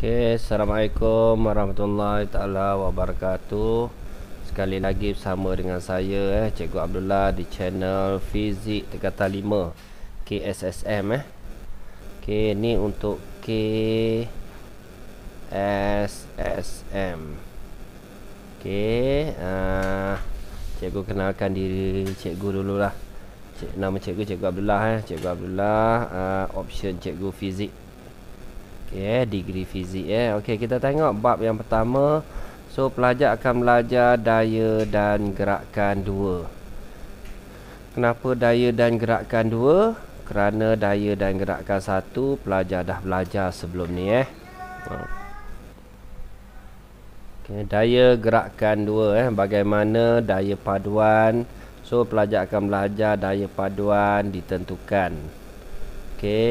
Assalamualaikum warahmatullahi taala wabarakatuh. Sekali lagi bersama dengan saya Cikgu Abdullah di channel Fizik Tingkatan 5 KSSM ni untuk KSSM. Cikgu kenalkan diri cikgu dululah. Nama cikgu Cikgu Abdullah Cikgu Abdullah, option cikgu Fizik. Degree fizik kita tengok bab yang pertama. So pelajar akan belajar daya dan gerakan 2. Kenapa daya dan gerakan 2? Kerana daya dan gerakan 1 pelajar dah belajar sebelum ni Daya gerakan 2 bagaimana daya paduan. So pelajar akan belajar daya paduan ditentukan.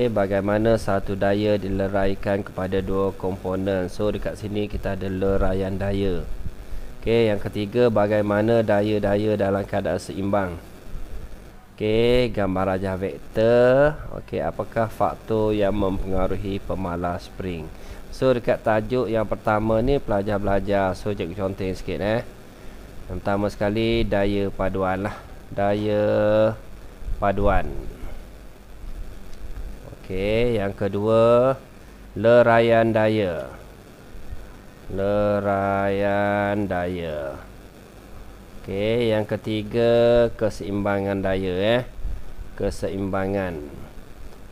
Bagaimana satu daya dileraikan kepada dua komponen. So dekat sini kita ada leraian daya. Yang ketiga, bagaimana daya-daya dalam keadaan seimbang. Gambar rajah vektor. Apakah faktor yang mempengaruhi pemalas spring. So dekat tajuk yang pertama ni pelajar belajar. So cikgu contoh sikit Yang pertama sekali daya paduan lah. Daya paduan. Yang kedua, leraian daya. Leraian daya. Yang ketiga, keseimbangan daya keseimbangan.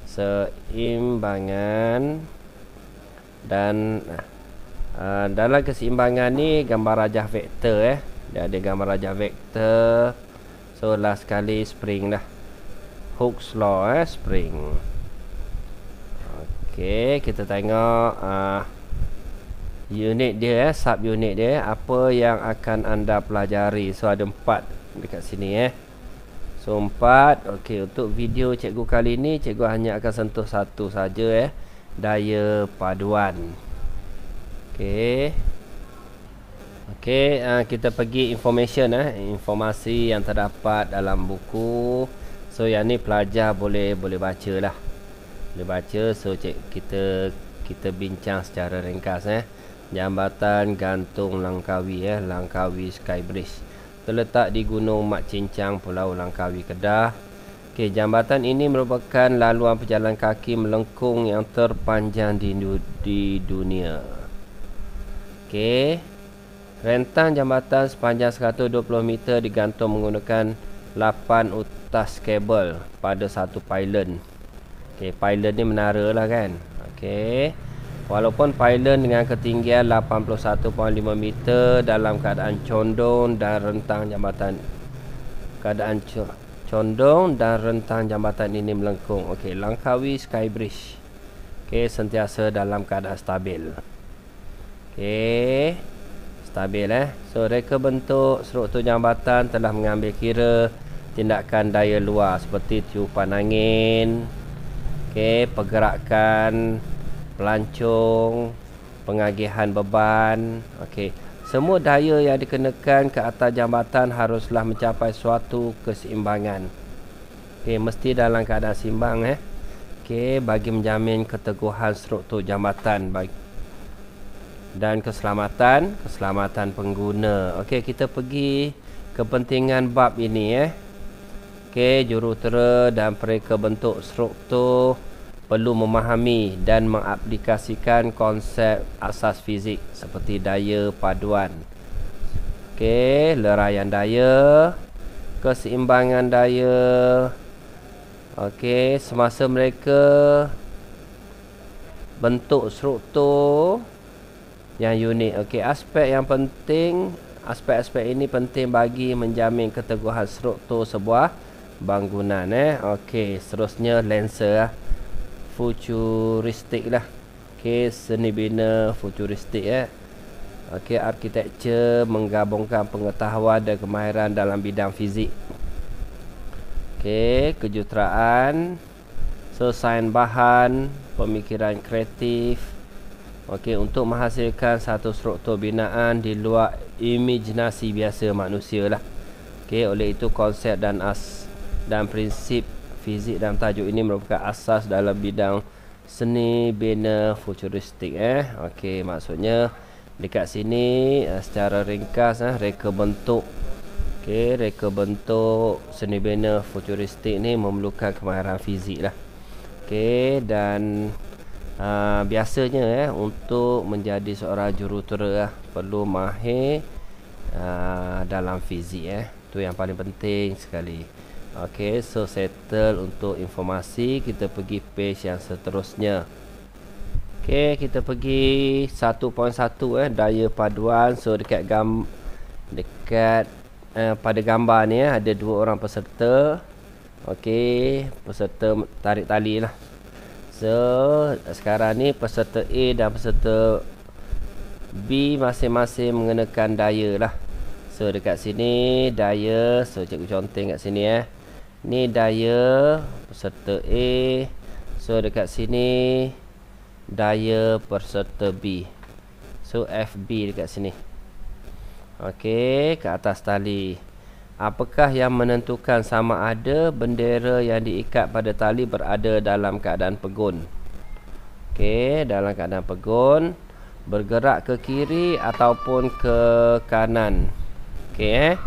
Seimbangan. Dan dalam keseimbangan ni gambar rajah vektor Dia ada gambar rajah vektor. So last sekali spring dah. Hooke's law spring. Kita tengok unit dia sub unit dia. Apa yang akan anda pelajari. So ada 4 dekat sini So 4. Untuk video cikgu kali ni cikgu hanya akan sentuh satu saja daya paduan. Kita pergi information informasi yang terdapat dalam buku. So yang ni pelajar boleh baca lah. Baca. So kita bincang secara ringkas Jambatan gantung Langkawi Langkawi Skybridge terletak di Gunung Mat Cincang, Pulau Langkawi, Kedah. Jambatan ini merupakan laluan pejalan kaki melengkung yang terpanjang di dunia. Rentang jambatan sepanjang 120 meter digantung menggunakan 8 utas kabel pada satu pylon. Pylon ni menara lah kan. Walaupun pylon dengan ketinggian 81.5 meter dalam keadaan condong dan rentang jambatan ini melengkung. Langkawi Skybridge sentiasa dalam keadaan stabil. Stabil So reka bentuk struktur jambatan telah mengambil kira tindakan daya luar seperti tiupan angin, pergerakan pelancong, pengagihan beban. Semua daya yang dikenakan ke atas jambatan haruslah mencapai suatu keseimbangan. Mesti dalam keadaan seimbang bagi menjamin keteguhan struktur jambatan dan keselamatan pengguna. Kita pergi kepentingan bab ini jurutera dan pereka bentuk struktur perlu memahami dan mengaplikasikan konsep asas fizik seperti daya paduan, leraian daya, keseimbangan daya. Semasa mereka bentuk struktur yang unik. Aspek yang penting, aspek-aspek ini penting bagi menjamin keteguhan struktur sebuah bangunan. Seterusnya lensa futuristik lah. Seni bina futuristik arkitektur menggabungkan pengetahuan dan kemahiran dalam bidang fizik. Kejuruteraan, sains bahan, pemikiran kreatif. Untuk menghasilkan satu struktur binaan di luar imajinasi biasa manusia lah. Oleh itu konsep dan prinsip fizik dalam tajuk ini merupakan asas dalam bidang seni bina futuristik. Okey, maksudnya dekat sini secara ringkas reka bentuk. Okey, reka bentuk seni bina futuristik ni memerlukan kemahiran fizik lah. Okey, dan biasanya untuk menjadi seorang jurutera perlu mahir dalam fizik. Tu yang paling penting sekali. Okey, so settle untuk informasi. Kita pergi page yang seterusnya. Okey, kita pergi 1.1 daya paduan. So dekat pada gambar ni ada dua orang peserta. Okey, peserta tarik tali lah. So sekarang ni peserta A dan peserta B masing-masing mengenakan daya lah. So dekat sini daya, so cikgu conteng kat sini ni daya peserta A. So dekat sini daya peserta B. So FB dekat sini. Okey, ke atas tali. Apakah yang menentukan sama ada bendera yang diikat pada tali berada dalam keadaan pegun? Okey, dalam keadaan pegun, bergerak ke kiri ataupun ke kanan. Okey,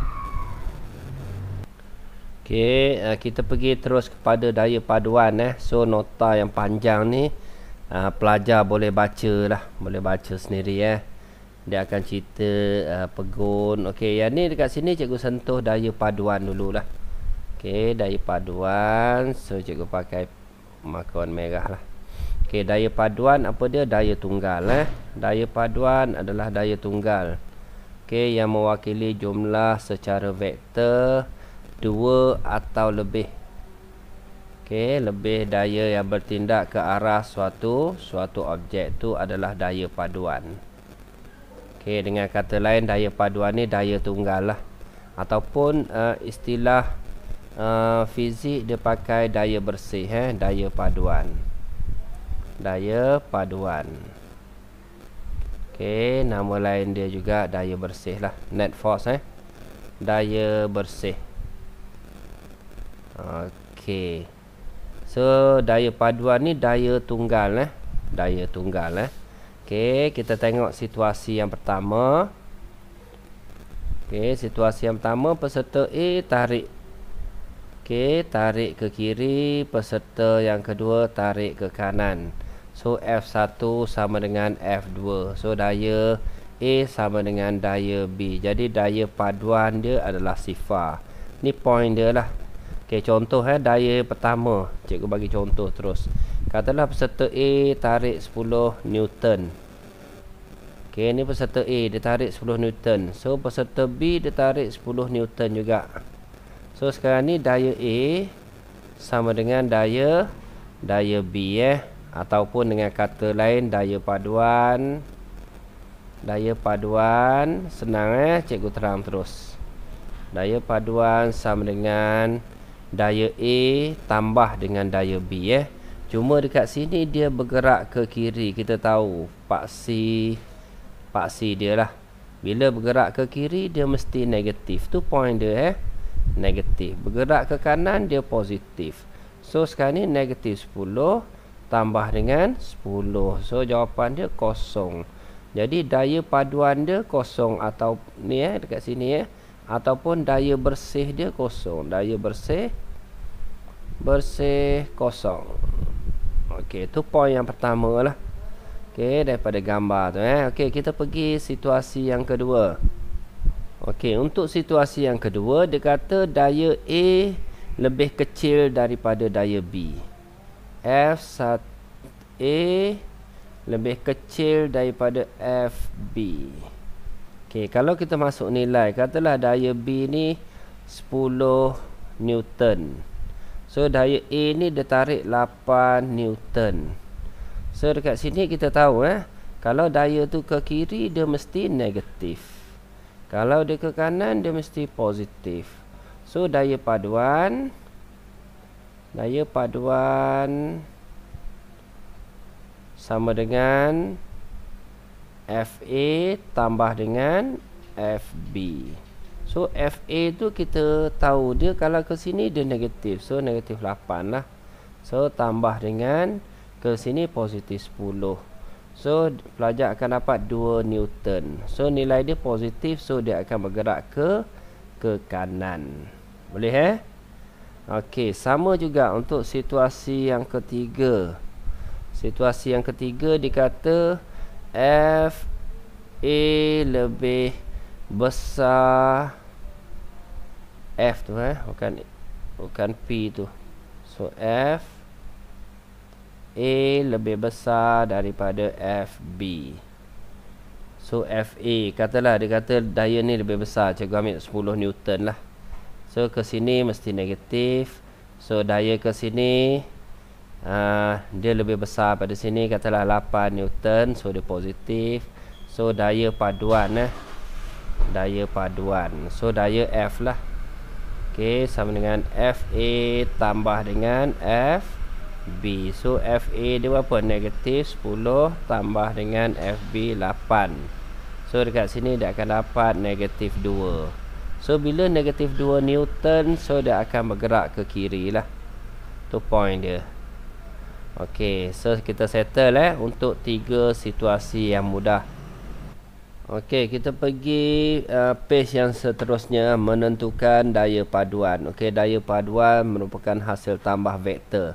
Okey, kita pergi terus kepada daya paduan. So nota yang panjang ni pelajar boleh baca lah, boleh baca sendiri. Dia akan cerita pegun. Okey, yang ni dekat sini cikgu sentuh daya paduan dululah. Okey, daya paduan. So cikgu pakai markah merah lah. Okey, daya paduan apa dia? Daya tunggal. Daya paduan adalah daya tunggal. Okey, yang mewakili jumlah secara vektor 2 atau lebih. Okey, lebih daya yang bertindak ke arah suatu objek tu adalah daya paduan. Okey, dengan kata lain daya paduan ni daya tunggal lah. Ataupun istilah fizik dia pakai daya bersih. Daya paduan. Daya paduan. Okey, nama lain dia juga daya bersih lah. Net force. Daya bersih. Okey. So daya paduan ni daya tunggal. Daya tunggal. Okey, kita tengok situasi yang pertama. Okey, situasi yang pertama peserta A tarik. Okey, tarik ke kiri, peserta yang kedua tarik ke kanan. So F1 sama dengan F2. So daya A sama dengan daya B. Jadi daya paduan dia adalah sifar. Ni point dia lah. Okey, contoh daya pertama. Cikgu bagi contoh terus. Katalah peserta A tarik 10 Newton. Okey, ni peserta A dia tarik 10 Newton. So peserta B dia tarik 10 Newton juga. So sekarang ni daya A sama dengan daya B ataupun dengan kata lain daya paduan. Daya paduan senang cikgu terang terus. Daya paduan sama dengan daya A tambah dengan daya B. Cuma dekat sini dia bergerak ke kiri. Kita tahu paksi dia lah. Bila bergerak ke kiri dia mesti negatif. Tu point dia negatif. Bergerak ke kanan dia positif. So sekarang ni negatif 10 tambah dengan 10. So jawapan dia kosong. Jadi daya paduan dia kosong. Atau ni dekat sini ataupun daya bersih dia kosong. Daya bersih kosong. Okey, tu poin yang pertama lah. Okey, daripada gambar tu Okey, kita pergi situasi yang kedua. Okey, untuk situasi yang kedua dia kata daya A lebih kecil daripada daya B. F1A lebih kecil daripada FB. Okey, kalau kita masuk nilai, katalah daya B ni 10 Newton. So daya A ni dia tarik 8 Newton. So dekat sini kita tahu kalau daya tu ke kiri dia mesti negatif. Kalau dia ke kanan dia mesti positif. So daya paduan sama dengan FA tambah dengan FB. So FA tu kita tahu dia kalau ke sini dia negatif. So negatif 8 lah. So tambah dengan ke sini positif 10. So pelajar akan dapat 2 Newton. So nilai dia positif, so dia akan bergerak ke kanan. Boleh Okey, sama juga untuk situasi yang ketiga. Situasi yang ketiga dikata F A lebih besar F tu bukan P tu. So F A lebih besar daripada FB. So FA, katalah dia kata daya ni lebih besar, cikgu ambil 10 Newton lah. So ke sini mesti negatif. So daya ke sini dia lebih besar pada sini, katalah 8 Newton. So dia positif. So daya paduan daya paduan. So daya F lah. Okey, sama dengan FA tambah dengan FB. So FA dia berapa? Negatif 10 tambah dengan FB 8. So dekat sini dia akan dapat negatif 2. So bila negatif 2 Newton, so dia akan bergerak ke kiri lah. Tu point dia. Okey, so kita settle untuk 3 situasi yang mudah. Okey, kita pergi page yang seterusnya, menentukan daya paduan. Okey, daya paduan merupakan hasil tambah vektor.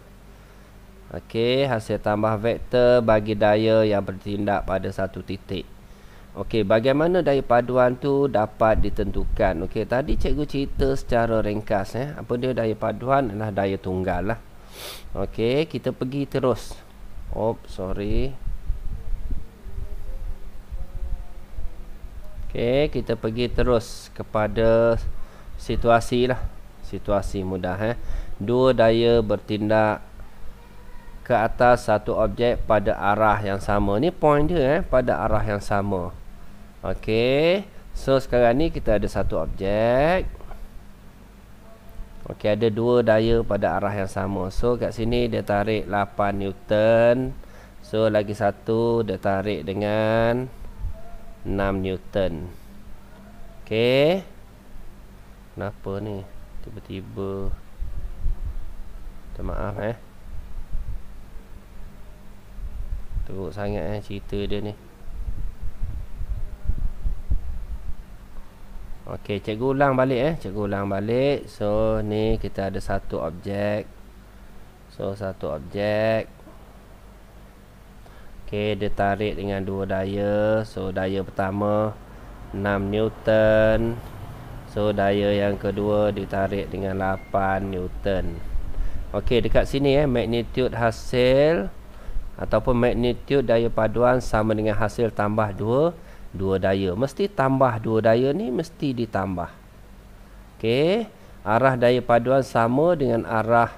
Okey, hasil tambah vektor bagi daya yang bertindak pada satu titik. Okey, bagaimana daya paduan tu dapat ditentukan? Okey, tadi cikgu cerita secara ringkas apa dia daya paduan adalah daya tunggal lah. Okey, kita pergi terus. Okey, kita pergi terus kepada situasi lah. Situasi mudah Dua daya bertindak ke atas satu objek pada arah yang sama. Ni point dia pada arah yang sama. Okey, so sekarang ni kita ada satu objek. Okey, ada dua daya pada arah yang sama. So kat sini dia tarik 8 Newton. So lagi satu dia tarik dengan 6 Newton. Okey, kenapa ni tiba-tiba, minta maaf teruk sangat cerita dia ni. Okey, cikgu ulang balik cikgu ulang balik. So ni kita ada satu objek. So satu objek. Okey, dia tarik dengan dua daya. So daya pertama 6 Newton. So daya yang kedua ditarik dengan 8 Newton. Okey, dekat sini magnitude hasil ataupun magnitude daya paduan sama dengan hasil tambah dua daya. Mesti tambah dua daya ni mesti ditambah. Okey, arah daya paduan sama dengan arah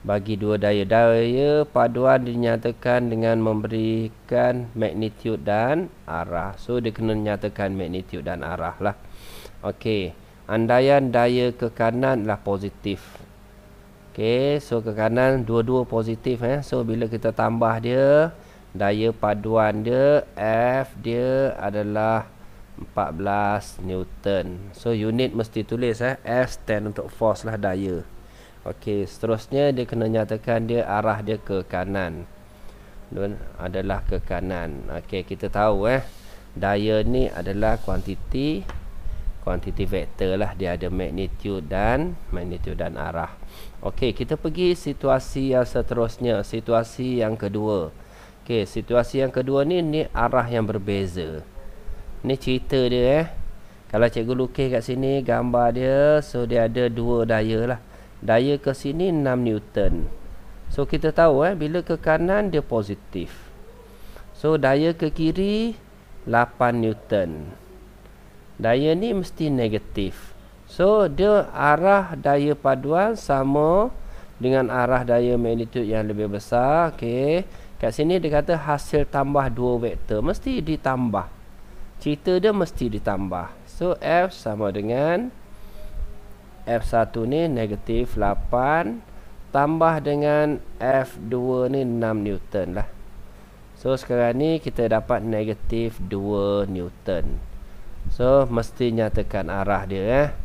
bagi dua daya. Daya paduan dinyatakan dengan memberikan magnitude dan arah. So dia kena nyatakan magnitude dan arah lah. Okey, andaian daya ke kanan adalah positif. Okey, so ke kanan dua-dua positif So bila kita tambah dia, daya paduan dia F dia adalah 14 Newton. So unit mesti tulis F stand untuk force lah, daya. Okey, seterusnya dia kena nyatakan dia arah dia ke kanan. Adalah ke kanan. Okey, kita tahu daya ni adalah kuantiti vektor lah. Dia ada magnitude dan arah. Okey, kita pergi situasi yang seterusnya, situasi yang kedua. Okey, situasi yang kedua ni arah yang berbeza. Ni cerita dia Kalau cikgu lukis kat sini gambar dia, so dia ada dua daya lah. Daya ke sini 6 Newton. So kita tahu bila ke kanan dia positif. So daya ke kiri 8 Newton. Daya ni mesti negatif. So dia arah daya paduan sama dengan arah daya magnitude yang lebih besar. Okey, kat sini dia kata hasil tambah dua vektor mesti ditambah. Cerita dia mesti ditambah. So F sama dengan F1 ni negatif 8 tambah dengan F2 ni 6 Newton lah. So sekarang ni kita dapat negatif 2 Newton. So mesti nyatakan arah dia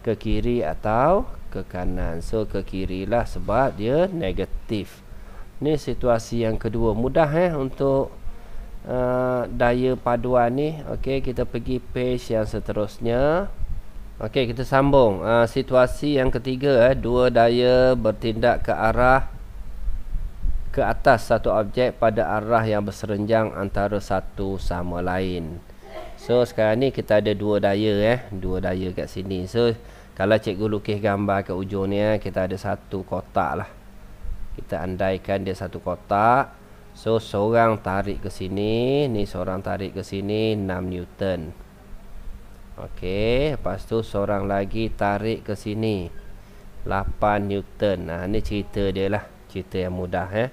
ke kiri atau ke kanan. So ke kiri lah sebab dia negatif. Ni situasi yang kedua. Mudah untuk daya paduan ni. Okey, kita pergi page yang seterusnya. Okey, kita sambung. Situasi yang ketiga, dua daya bertindak ke atas satu objek pada arah yang berserenjang antara satu sama lain. So sekarang ni kita ada dua daya dua daya kat sini. So kalau cikgu lukis gambar kat ujung ni kita ada satu kotak lah. Kita andaikan dia satu kotak. So seorang tarik ke sini, ni seorang tarik ke sini 6 Newton. Okey, lepas tu seorang lagi tarik ke sini 8 Newton. Ni cerita dia lah, cerita yang mudah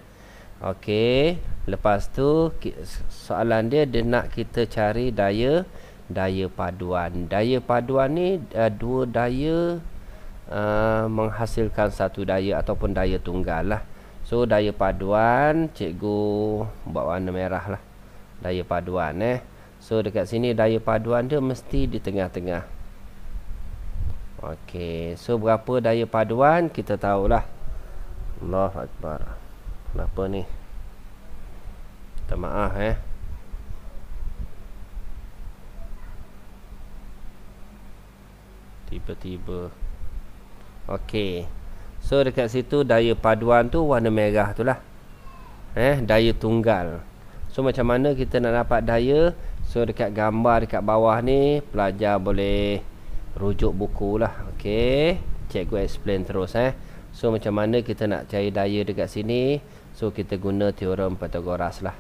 Okey, lepas tu soalan dia nak kita cari daya paduan. Daya paduan ni dua daya menghasilkan satu daya ataupun daya tunggal lah. So daya paduan, cikgu buat warna merah lah. Daya paduan So dekat sini daya paduan dia mesti di tengah-tengah. Okey, so berapa daya paduan kita tahulah. Allahu Akbar. Kenapa ni? Minta maaf tiba-tiba. Okey. So dekat situ daya paduan tu warna merah tu lah. Daya tunggal. So macam mana kita nak dapat daya? So dekat gambar dekat bawah ni pelajar boleh rujuk buku lah. Okey, cikgu explain terus So macam mana kita nak cari daya dekat sini? So kita guna teorem Pythagoras lah.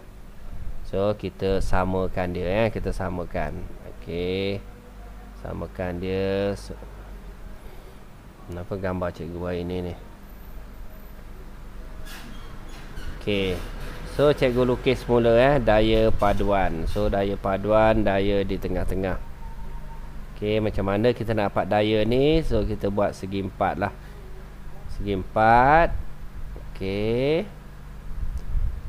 So kita samakan dia kita samakan. Okey, samakan dia. Kenapa gambar cikgu buat ini ni? Okey, so cikgu lukis mula daya paduan. So daya paduan, daya di tengah-tengah. Okey, macam mana kita nak dapat daya ni? So kita buat segi empat lah. Segi empat. Okey,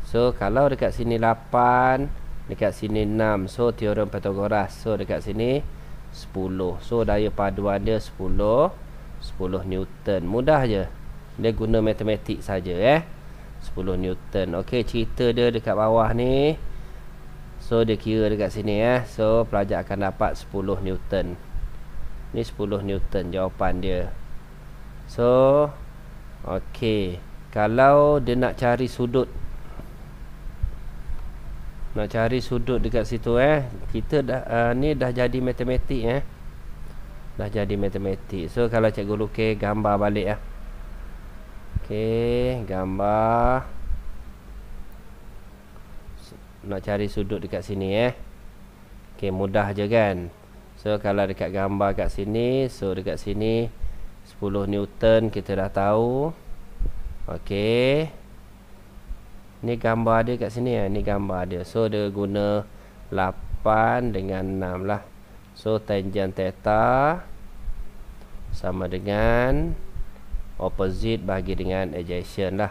so kalau dekat sini 8, dekat sini 6. So teorem Pythagoras. So dekat sini 10. So daya paduan dia 10 Newton. Mudah je. Dia guna matematik saja 10 Newton. Okey, cerita dia dekat bawah ni. So dia kira dekat sini So pelajar akan dapat 10 Newton. Ni 10 Newton jawapan dia. So okey, kalau dia nak cari sudut, nak cari sudut dekat situ kita dah ni dah jadi matematik dah jadi matematik. So kalau cikgu lukis gambar balik Okey, gambar nak cari sudut dekat sini Okey, mudah je kan. So kalau dekat gambar kat sini, so dekat sini 10 Newton kita dah tahu. Okey, ni gambar dia kat sini ni gambar dia. So dia guna 8 dengan 6 lah. So tangent theta sama dengan opposite bagi dengan adjacent lah.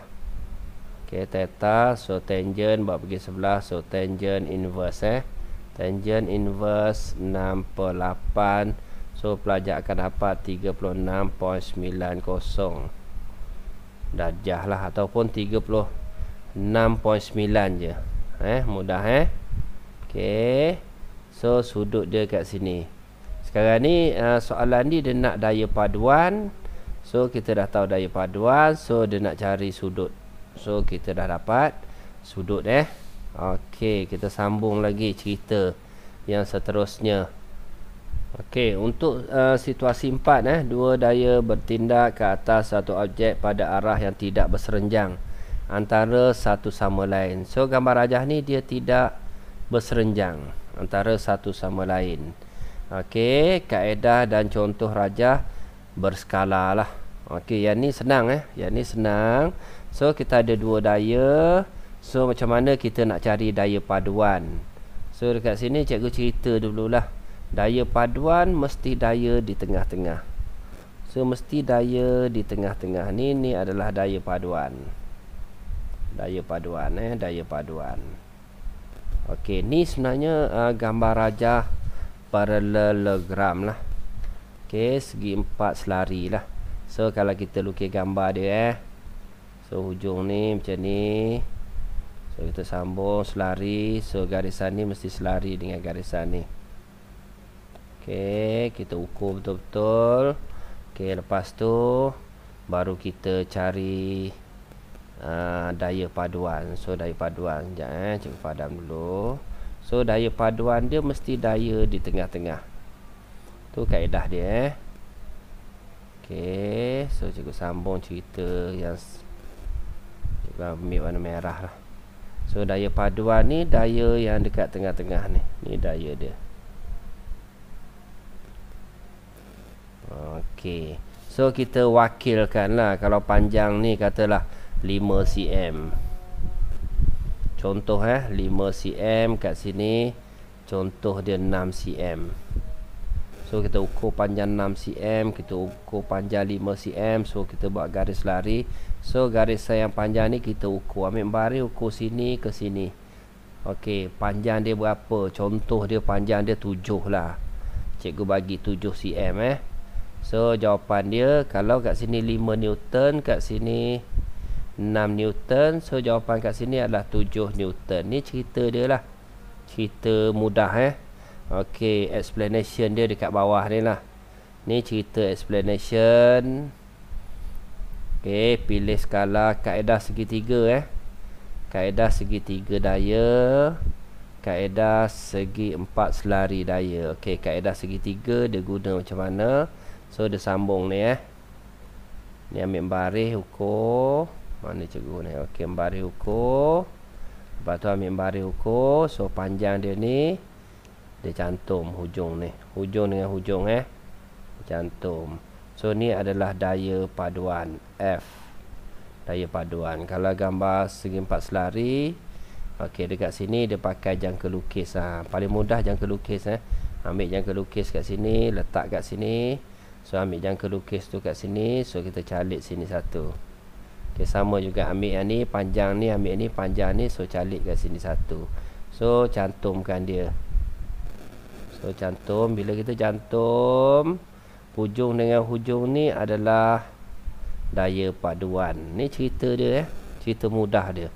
Okey, theta, so tangent buat pergi sebelah. So tangent inverse tangent inverse 6/8. So pelajar akan dapat 36.90 darjah lah, ataupun 36.9 je. Mudah Okey, so sudut dia kat sini. Sekarang ni soalan ni dia nak daya paduan. So kita dah tahu daya paduan. So dia nak cari sudut. So kita dah dapat sudut Okey, kita sambung lagi cerita yang seterusnya. Okey, untuk situasi 4 dua daya bertindak ke atas satu objek pada arah yang tidak berserenjang antara satu sama lain. So gambar rajah ni dia tidak berserenjang antara satu sama lain. Okey, kaedah dan contoh rajah berskala lah. Okey, yang ni senang yang ni senang. So kita ada dua daya. So macam mana kita nak cari daya paduan? So dekat sini cikgu cerita dululah. Daya paduan mesti daya di tengah-tengah. So mesti daya di tengah-tengah. Ni adalah daya paduan. Daya paduan daya paduan. Okey, ni sebenarnya gambar rajah parallelogram lah. Okey, segi empat selari lah. So kalau kita lukis gambar dia So hujung ni macam ni. So kita sambung selari. So garisan ni mesti selari dengan garisan ni. Okey, kita ukur betul-betul. Okey, lepas tu baru kita cari daya paduan. So daya paduan, sekejap cikgu padam dulu. So daya paduan dia mesti daya di tengah-tengah. Tu kaedah dia. Okey, so cikgu sambung cerita yang cikgu ambil warna merah lah. So daya paduan ni daya yang dekat tengah-tengah ni. Ni daya dia. Okey. So kita wakilkan lah. Kalau panjang ni katalah 5 cm. Contoh 5 cm kat sini. Contoh dia 6 cm. So kita ukur panjang 6 cm, kita ukur panjang 5 cm. So kita buat garis lari. So garis yang panjang ni kita ukur, ambil baris ukur sini ke sini. Okey, panjang dia berapa? Contoh dia panjang dia 7 lah. Cikgu bagi 7 cm So jawapan dia, kalau kat sini 5 Newton, kat sini 6 Newton, so jawapan kat sini adalah 7 Newton. Ni cerita dia lah. Cerita mudah Okey, explanation dia dekat bawah ni lah. Ni cerita explanation. Okey, pilih skala kaedah segitiga kaedah segitiga daya, kaedah segi 4 selari daya. Okey, kaedah segitiga dia guna macam mana? So dia sambung ni Ni ambil baris ukur. Mana cikgu ni? Okey, baris ukur. Lepas tu ambil baris ukur. So panjang dia ni dia cantum hujung ni. Hujung dengan hujung cantum. So ni adalah daya paduan F. Daya paduan. Kalau gambar segi 4 selari, okey, dekat sini dia pakai jangka lukis paling mudah jangka lukis Ambil jangka lukis kat sini, letak kat sini. So ambil jangka lukis tu kat sini. So kita calik sini satu. Okey, sama juga ambil yang ni, panjang ni, ambil ni, panjang ni. So calik kat sini satu. So cantumkan dia. So cantum. Bila kita cantum, hujung dengan hujung ni adalah daya paduan. Ni cerita dia cerita mudah dia.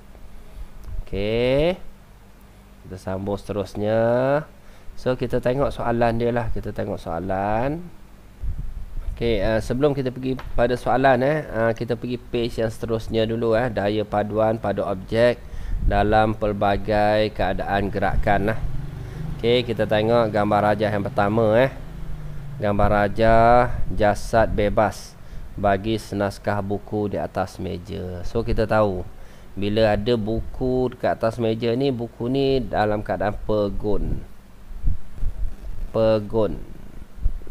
Okey, kita sambung seterusnya. So kita tengok soalan dia lah. Kita tengok soalan. Okey, sebelum kita pergi pada soalan kita pergi page yang seterusnya dulu daya paduan pada objek dalam pelbagai keadaan gerakan Okey, kita tengok gambar rajah yang pertama Gambar rajah jasad bebas bagi senaskah buku di atas meja. So kita tahu bila ada buku dekat atas meja ni, buku ni dalam keadaan pegun.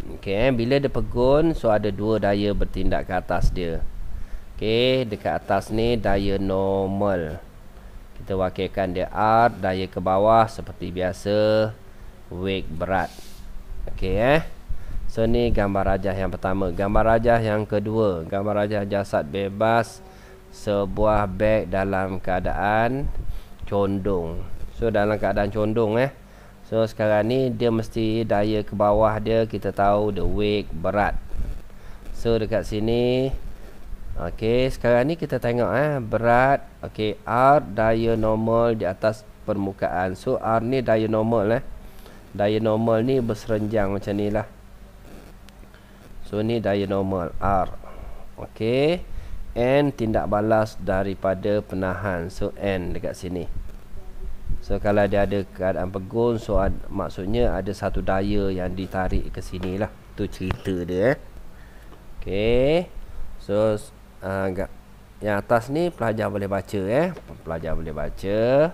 Okey, bila dia pegun, so ada dua daya bertindak ke atas dia. Okey, dekat atas ni daya normal. Kita wakilkan dia R, daya ke bawah seperti biasa, weight berat. Okey So ni gambar rajah yang pertama. Gambar rajah yang kedua, gambar rajah jasad bebas sebuah beg dalam keadaan condong. So dalam keadaan condong So sekarang ni dia mesti daya ke bawah dia kita tahu the weight berat. So dekat sini okey, sekarang ni kita tengok berat. Okey, R daya normal di atas permukaan. So R ni daya normal Daya normal ni berserenjang macam ni lah. So ni daya normal R. Okey, N tindak balas daripada penahan. So N dekat sini. So kalau dia ada keadaan pegun, so maksudnya ada satu daya yang ditarik ke sini lah. Tu cerita dia Okey, so yang atas ni pelajar boleh baca Pelajar boleh baca.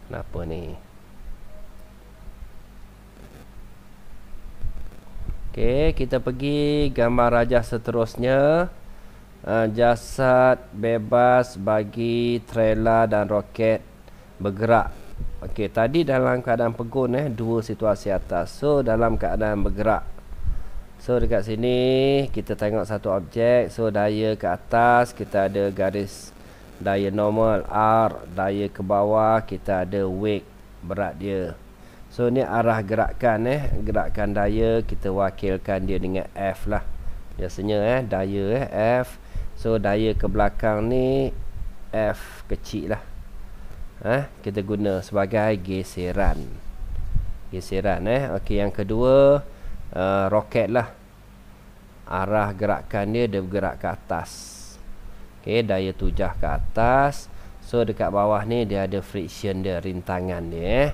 Kenapa ni? Okey, kita pergi gambar rajah seterusnya. Jasad bebas bagi trailer dan roket bergerak. Okey, tadi dalam keadaan pegun dua situasi atas. So dalam keadaan bergerak. So dekat sini kita tengok satu objek. So daya ke atas kita ada garis daya normal R, daya ke bawah kita ada weight berat dia. So ni arah gerakan gerakan daya kita wakilkan dia dengan F lah. Biasanya daya F. So daya ke belakang ni F kecil lah. Kita guna sebagai geseran. Okey, yang kedua roket lah. Arah gerakan dia bergerak ke atas. Okey, daya tujah ke atas. So dekat bawah ni dia ada friction dia, rintangan dia.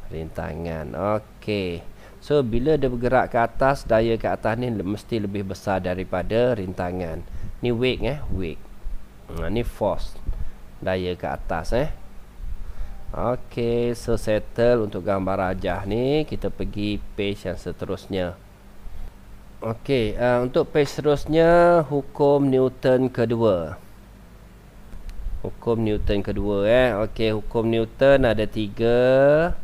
Rintangan. Okey. So bila dia bergerak ke atas, daya ke atas ni mesti lebih besar daripada rintangan. Ni weight weight. Ni force. Daya ke atas Okey, so settle untuk gambar rajah ni. Kita pergi page yang seterusnya. Okey, untuk page seterusnya, hukum Newton kedua. Hukum Newton kedua Okey, hukum Newton ada 3.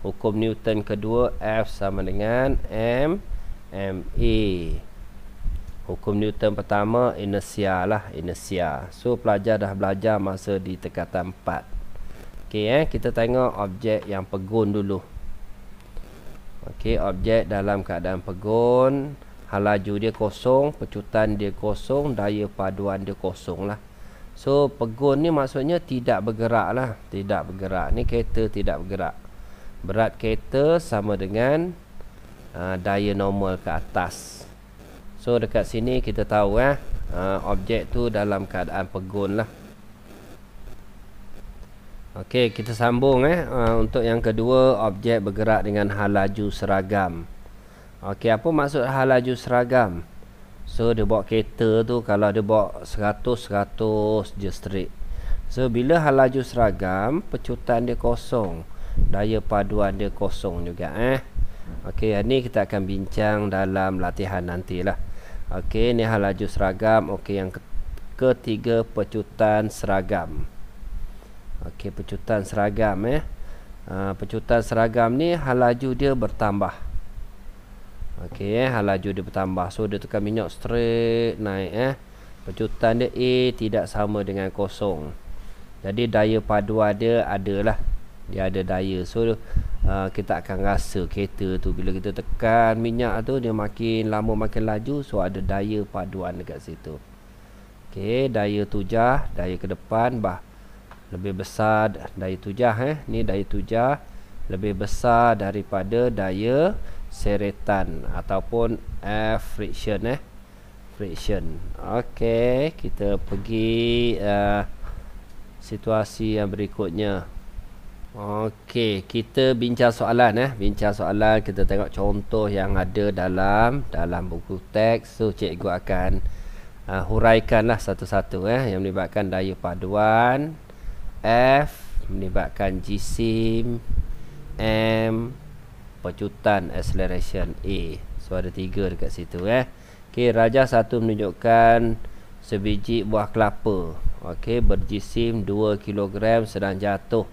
Hukum Newton kedua, F sama dengan ma. Hukum Newton pertama, inersia lah, inersia. So pelajar dah belajar masa di tingkatan 4. Okey kita tengok objek yang pegun dulu. Okey, objek dalam keadaan pegun, hal laju dia kosong, pecutan dia kosong, daya paduan dia kosong lah. So pegun ni maksudnya tidak bergerak lah, tidak bergerak. Ni kereta tidak bergerak. Berat kereta sama dengan daya normal ke atas. So dekat sini kita tahu objek tu dalam keadaan pegun lah. Okey, kita sambung untuk yang kedua, objek bergerak dengan hal laju seragam. Okey, apa maksud hal laju seragam? So dia bawa kereta tu, kalau dia bawa 100 je straight. So bila hal laju seragam, pecutan dia kosong, daya paduan dia kosong juga Okey, ni kita akan bincang dalam latihan nantilah. Okey, ni hal laju seragam. Okey, yang ketiga, pecutan seragam. Okey, pecutan seragam pecutan seragam ni hal laju dia bertambah. Okey, hal laju dia bertambah. So dia tekan minyak straight naik pecutan dia A tidak sama dengan kosong. Jadi daya paduan dia adalah, dia ada daya. So kita akan rasa kereta tu bila kita tekan minyak tu, dia makin lama makin laju. So ada daya paduan dekat situ. Okey, daya tujah, daya ke depan lebih besar daya tujah ni daya tujah lebih besar daripada daya seretan ataupun friction friction. Okey, kita pergi situasi yang berikutnya. Okey, kita bincang soalan bincang soalan. Kita tengok contoh yang ada dalam buku teks. So cikgu akan huraikanlah satu-satu yang melibatkan daya paduan, F melibatkan jisim, M pecutan acceleration A. So ada 3 dekat situ Okey, rajah 1 menunjukkan sebiji buah kelapa berjisim 2 kg sedang jatuh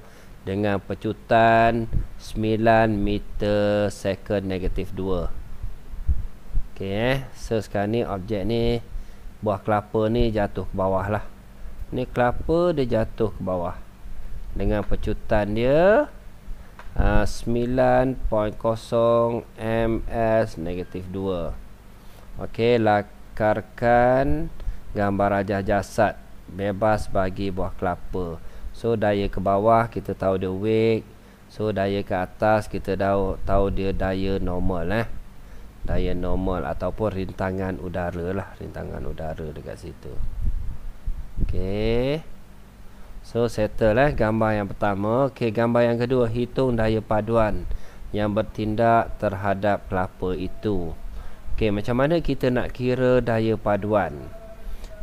dengan pecutan 9 meter second negatif 2. Okey so sekarang ni objek ni, buah kelapa ni jatuh ke bawah lah. Ni kelapa dia jatuh ke bawah dengan pecutan dia 9.0 ms negatif 2. Okey, lakarkan gambar rajah jasad bebas bagi buah kelapa. So daya ke bawah kita tahu dia weight. So daya ke atas kita tahu dia daya normal daya normal ataupun rintangan udara lah, rintangan udara dekat situ. Okey, so settle gambar yang pertama. Okey, gambar yang kedua, hitung daya paduan yang bertindak terhadap kelapa itu. Okey, macam mana kita nak kira daya paduan?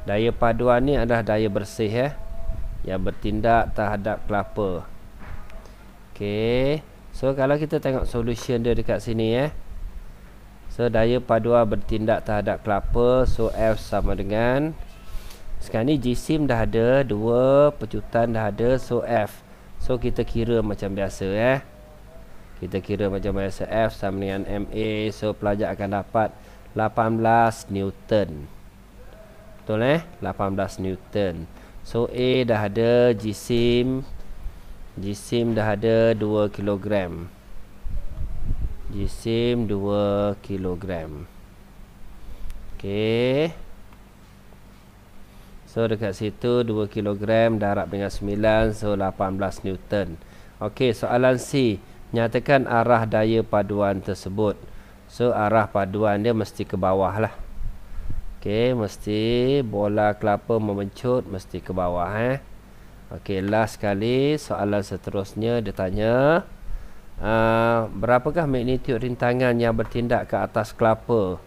Daya paduan ni adalah daya bersih yang bertindak terhadap kelapa. Okey, so kalau kita tengok solution dia dekat sini so daya paduan bertindak terhadap kelapa. So F sama dengan, sekarang ni jisim dah ada 2, pecutan dah ada. So F, so kita kira macam biasa kita kira macam biasa. F sama dengan MA. So pelajar akan dapat 18 Newton. Betul 18 Newton. So A dah ada, jisim dah ada 2 kg. Jisim 2 kg. Okey. So dekat situ 2 kg darab dengan 9, so 18 Newton. Okey, soalan C, nyatakan arah daya paduan tersebut. So arah paduan dia mesti ke bawah lah. Okey, mesti bola kelapa memencut mesti ke bawah Okey, last sekali soalan seterusnya dia tanya berapakah magnitude rintangan yang bertindak ke atas kelapa?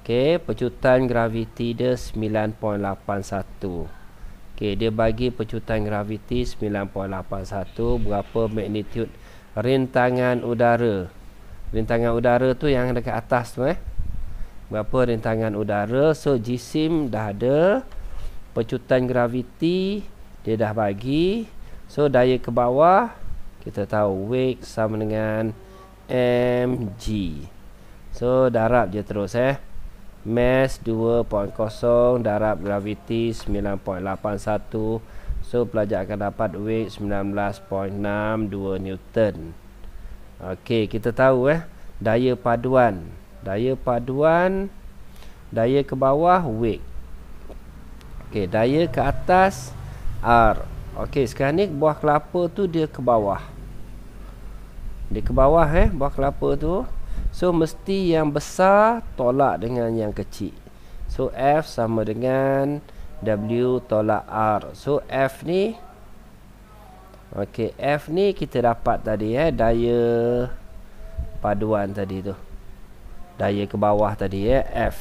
Okey, pecutan graviti dia 9.81. Okey, dia bagi pecutan graviti 9.81. Berapa magnitude rintangan udara? Rintangan udara tu yang dekat atas tu Berapa rintangan udara? So jisim dah ada, pecutan graviti dia dah bagi. So daya ke bawah kita tahu weight sama dengan mg. So darab je terus mass 2.0 darab gravity 9.81. So pelajar akan dapat weight 19.62 Newton. Okey, kita tahu daya paduan. Daya paduan, daya ke bawah weight. Okey, daya ke atas R. Okey, sekarang ni buah kelapa tu dia ke bawah. Dia ke bawah buah kelapa tu. So mesti yang besar tolak dengan yang kecil. So F sama dengan W tolak R. So F ni, okey, F ni kita dapat tadi daya paduan tadi tu. Daya ke bawah tadi F.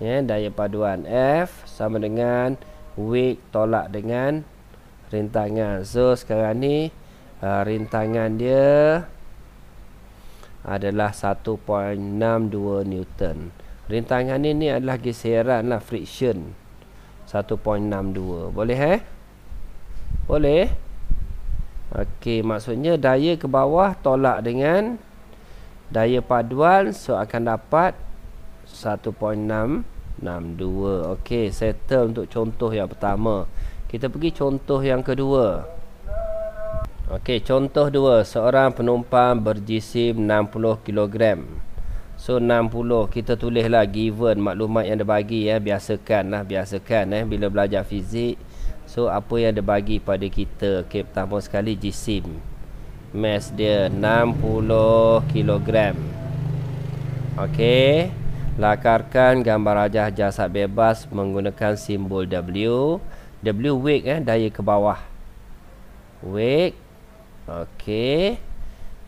Daya paduan F sama dengan weight tolak dengan rintangan. So sekarang ni rintangan dia adalah 1.62 Newton. Rintangan ini adalah geseran lah, friction 1.62. Boleh Boleh. Okey, maksudnya daya ke bawah tolak dengan daya paduan, so akan dapat 1.662. Okey, settle untuk contoh yang pertama. Kita pergi contoh yang kedua. Okey, contoh 2. Seorang penumpang berjisim 60 kg. So 60 kita tulislah given maklumat yang dia bagi biasakan bila belajar fizik. So apa yang dia bagi pada kita? Okey, pertama sekali jisim. Mass dia 60 kg. Okey, lakarkan gambar rajah jasad bebas menggunakan simbol W. W weight daya ke bawah. Weight. Okey,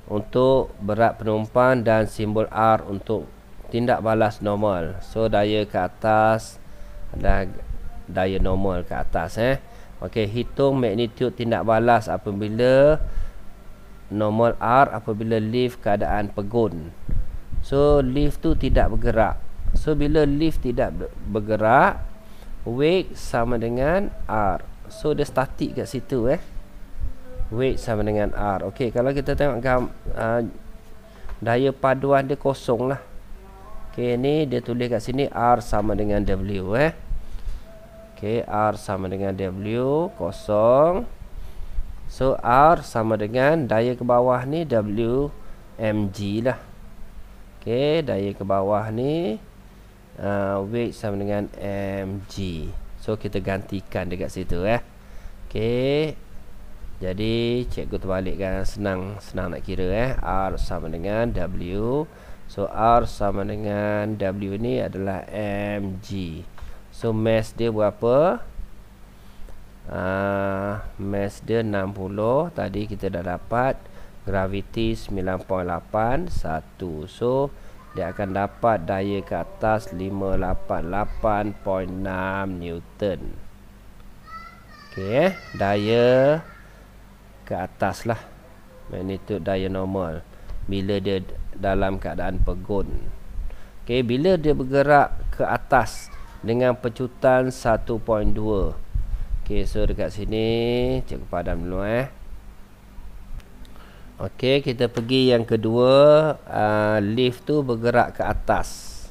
untuk berat penumpang dan simbol R untuk tindak balas normal. So daya ke atas adalah daya normal ke atas Okey, hitung magnitude tindak balas apabila normal R apabila lift keadaan pegun. So lift tu tidak bergerak. So bila lift tidak bergerak, weight sama dengan R. So dia statik kat situ weight sama dengan R. Okey, kalau kita tengok daya paduan dia kosong lah. Okey, ni dia tulis kat sini R sama dengan W Okey, R sama dengan W, kosong. So R sama dengan daya ke bawah ni W mg lah. Okey, daya ke bawah ni weight sama dengan mg. So kita gantikan dekat situ Okey, jadi cikgu terbalikkan, senang nak kira R sama dengan W. So R sama dengan W ni adalah mg. So mass dia berapa? Mass dia 60. Tadi kita dah dapat gravity 9.81. So dia akan dapat daya ke atas 588.6 Newton. Okey, daya ke atas lah, magnitude daya normal bila dia dalam keadaan pegun. Okey, bila dia bergerak ke atas dengan pecutan 1.2. Okey, so dekat sini cikgu padam dulu Okey, kita pergi yang kedua. Lift tu bergerak ke atas.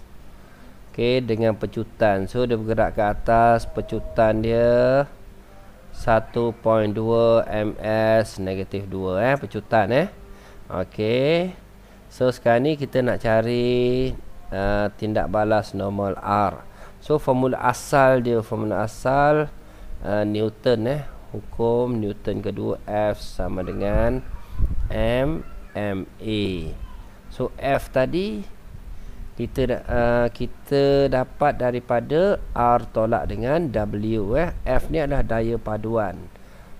Okey, dengan pecutan. So dia bergerak ke atas, pecutan dia 1.2 ms negatif 2 pecutan Okey, so sekarang ni kita nak cari tindak balas normal R. So formula asal dia, Newton, hukum Newton kedua, F sama dengan MMA. So F tadi kita dapat daripada R tolak dengan W. F ni adalah daya paduan.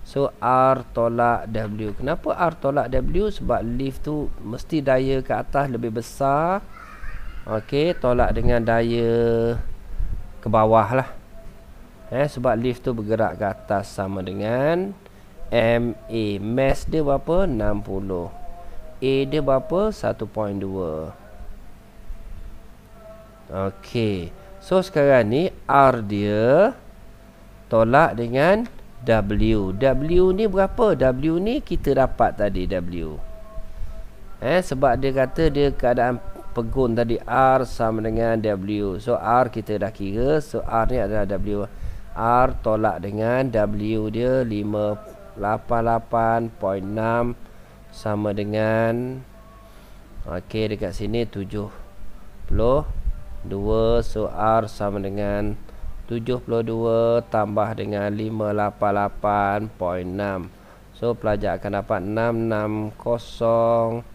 So R tolak W. Kenapa R tolak W? Sebab lift tu mesti daya ke atas lebih besar. Okey, tolak dengan daya ke bawah lah. Sebab lift tu bergerak ke atas sama dengan MA. Mass dia berapa? 60. A dia berapa? 1.2. Okey. So sekarang ni R dia tolak dengan W. W ni berapa? W ni kita dapat tadi W. Sebab dia kata dia keadaan pegun tadi, R sama dengan W. So R kita dah kira. So R ni adalah W. R tolak dengan W dia 588.6 sama dengan, okey, dekat sini 72. So R sama dengan 72 tambah dengan 588.6. So pelajar akan dapat 660.6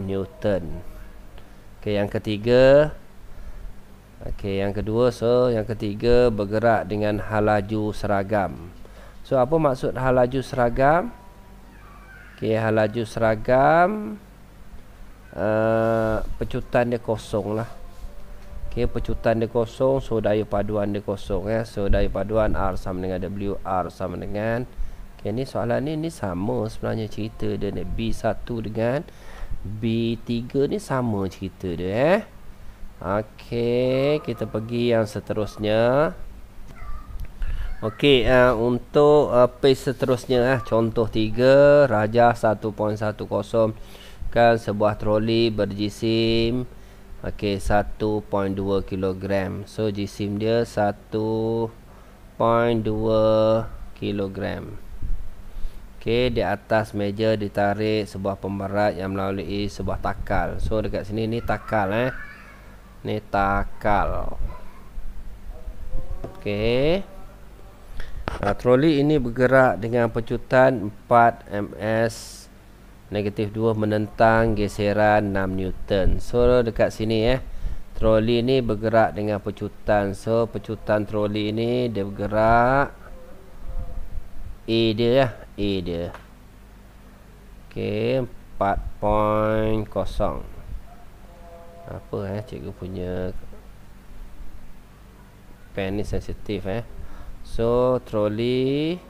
Newton. Okey, yang ketiga. Okey, yang kedua. So yang ketiga, bergerak dengan halaju seragam. So apa maksud halaju seragam? Okey, halaju seragam, pecutan dia kosong lah. Okey, pecutan dia kosong, so daya paduan dia kosong. So daya paduan R sama dengan W, R sama dengan, okey, ni soalan ni sama sebenarnya cerita dia ni. B1 dengan B3 ni sama cerita dia. Okey, kita pergi yang seterusnya. Okey, untuk page seterusnya, contoh 3, rajah 1.10 kan sebuah troli berjisim, okey, 1.2 kg. So jisim dia 1.2 kg. Okey, di atas meja ditarik sebuah pemberat yang melalui sebuah takal. So dekat sini ni takal, ni takal. Okey. Troli ini bergerak dengan pecutan 4 ms -2 menentang geseran 6 Newton. So dekat sini troli ini bergerak dengan pecutan. So pecutan troli ini dia bergerak, A dia A dia. Okey, 4.0. Apa cikgu punya pen ni sensitif So troli,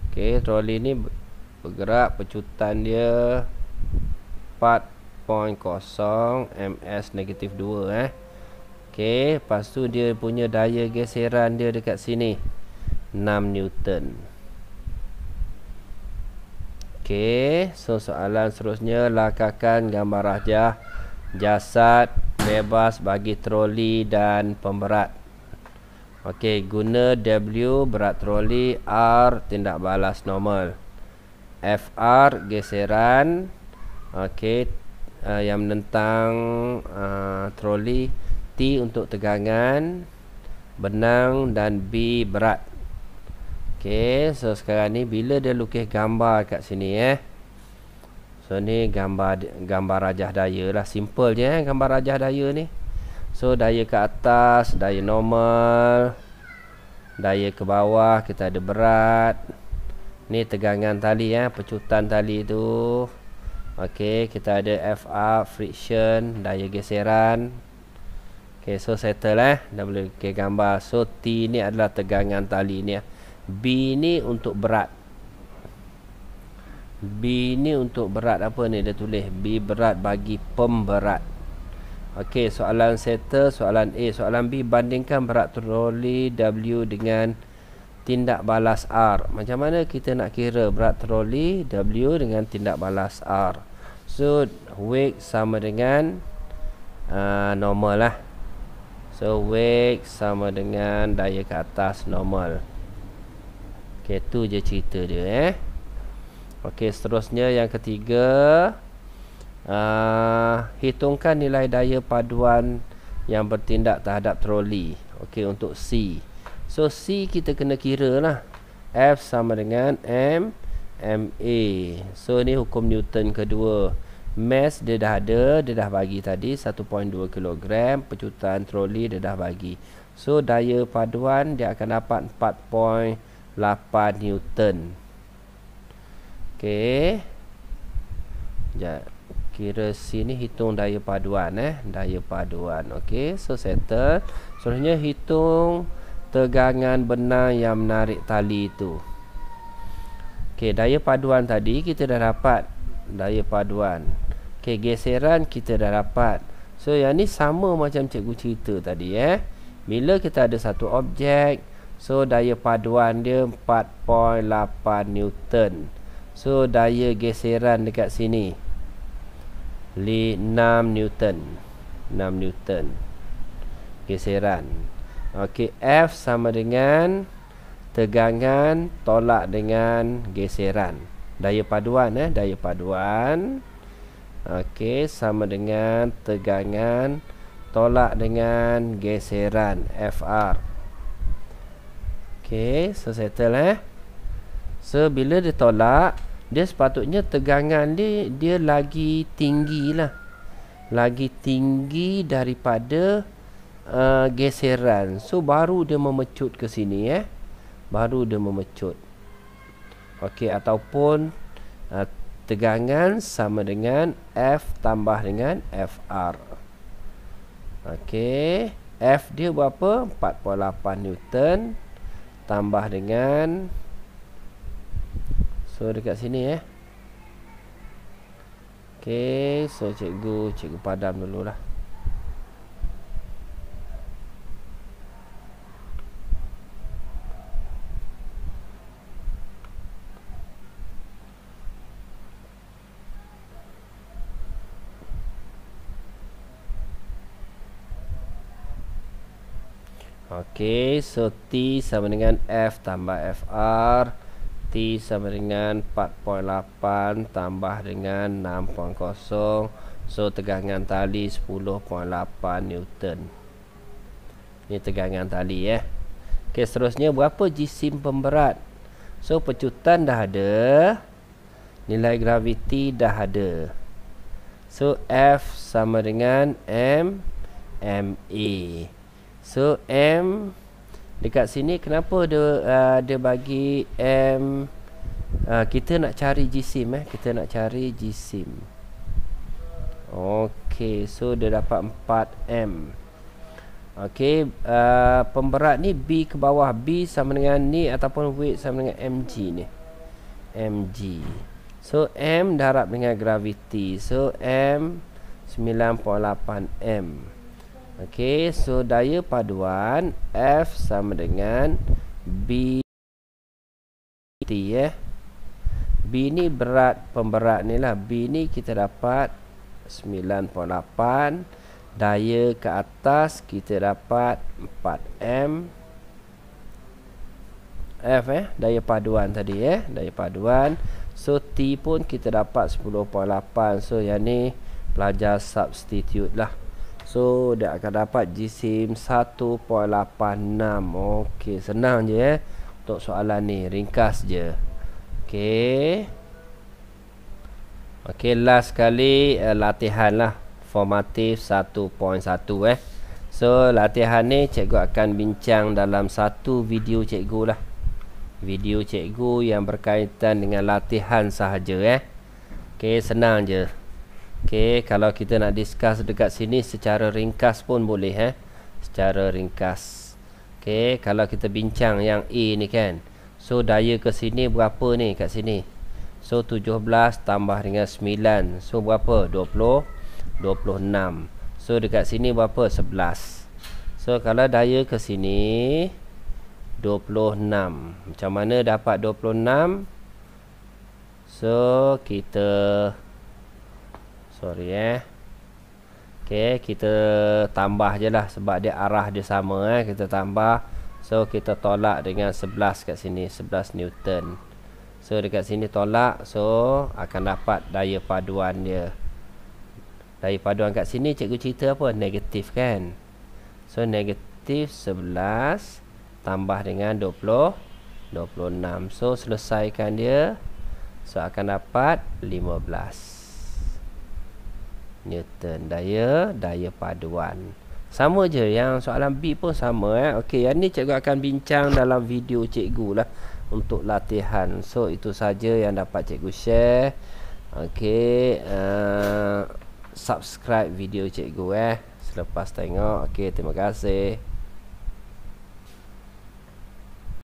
okey, troli ni bergerak, pecutan dia 4.0 ms -2 Okey, lepas tu dia punya daya geseran dia dekat sini 6 Newton. Okey, so soalan seterusnya, lakarkan gambar rajah jasad bebas bagi troli dan pemberat. Okey, guna W berat troli, R tindak balas normal, FR geseran, okey, yang menentang troli, T untuk tegangan, benang, dan B berat. Okey, so sekarang ni bila dia lukis gambar kat sini so ni gambar rajah daya lah, simple je gambar rajah daya ni. So daya ke atas, daya normal, daya ke bawah kita ada berat. Ni tegangan tali pecutan tali tu. Okey, kita ada FR friction, daya geseran. Okey, so settle dah boleh lukis gambar. So T ni adalah tegangan tali ni. B ni untuk berat. B ni untuk berat apa ni dia tulis? B berat bagi pemberat. Okey, soalan settle, soalan A. Soalan B, bandingkan berat troli W dengan tindak balas R. Macam mana kita nak kira berat troli W dengan tindak balas R? So weight sama dengan normal lah. So weight sama dengan daya ke atas normal. Okey, tu je cerita dia Okey, seterusnya yang ketiga, hitungkan nilai daya paduan yang bertindak terhadap troli. Okey, untuk C. So C kita kena kira lah. F sama dengan M MA. So ni hukum Newton kedua. Mass dia dah ada, dia dah bagi tadi 1.2 kg. Pecutan troli dia dah bagi. So daya paduan dia akan dapat 4.8 Newton. Okey. Sekejap. Kira sini hitung daya paduan daya paduan. Okey, so settle. Seterusnya hitung tegangan benang yang menarik tali itu. Okey, daya paduan tadi kita dah dapat daya paduan. Okey, geseran kita dah dapat. So yang ni sama macam cikgu cerita tadi Bila kita ada satu objek, so daya paduan dia 4.8 Newton. So daya geseran dekat sini 6 Newton. 6 Newton geseran. Okey, F sama dengan tegangan tolak dengan geseran. Daya paduan daya paduan. Okey, sama dengan tegangan tolak dengan geseran, FR. Okey, so settle So bila dia tolak, dia sepatutnya tegangan dia lagi tinggi lah. Lagi tinggi daripada geseran. So baru dia memecut ke sini baru dia memecut. Okey, ataupun tegangan sama dengan F tambah dengan FR. Okey, F dia berapa? 4.8 Newton tambah dengan, so dekat sini Okey, so cikgu padam dululah. Okey, so T sama dengan F tambah FR. T sama dengan 4.8 tambah dengan 6.0. So tegangan tali 10.8 Newton. Ini tegangan tali Okey, seterusnya berapa jisim pemberat? So pecutan dah ada, nilai graviti dah ada. So F sama dengan M MA. So M dekat sini kenapa dia bagi M? Kita nak cari jisim kita nak cari jisim. Okey, so dia dapat 4M. Okey, pemberat ni B ke bawah. B sama dengan ni ataupun weight sama dengan mg ni. Mg. So M darab dengan graviti. So M 9.8M. Okey, so daya paduan F sama dengan B T B ni berat pemberat ni lah. B ni kita dapat 9.8. Daya ke atas kita dapat 4M. F daya paduan tadi daya paduan. So T pun kita dapat 10.8. So yang ni pelajar substitute lah. So dia akan dapat jisim 1.86. Okey, senang je untuk soalan ni, ringkas je. Okey. Okey, last kali latihan lah, formatif 1.1 So latihan ni cikgu akan bincang dalam satu video cikgu lah. Video cikgu yang berkaitan dengan latihan sahaja Okey, senang je. Okey, kalau kita nak discuss dekat sini secara ringkas pun boleh secara ringkas. Okey, kalau kita bincang yang A ni kan. So daya ke sini berapa ni kat sini? So 17 tambah dengan 9. So berapa? 26. So dekat sini berapa? 11. So kalau daya ke sini 26. Macam mana dapat 26? So kita Okey, kita tambah je lah sebab dia arah dia sama kita tambah. So kita tolak dengan 11 kat sini, 11 Newton. So dekat sini tolak, so akan dapat daya paduan dia. Daya paduan kat sini cikgu cerita apa? Negatif kan. So negatif 11 tambah dengan 26. So selesaikan dia. So akan dapat 15 Newton. Daya paduan. Sama je, yang soalan B pun sama. Okey, yang ni cikgu akan bincang dalam video cikgu lah untuk latihan. So itu saja yang dapat cikgu share. Okey, subscribe video cikgu selepas tengok. Okey, terima kasih.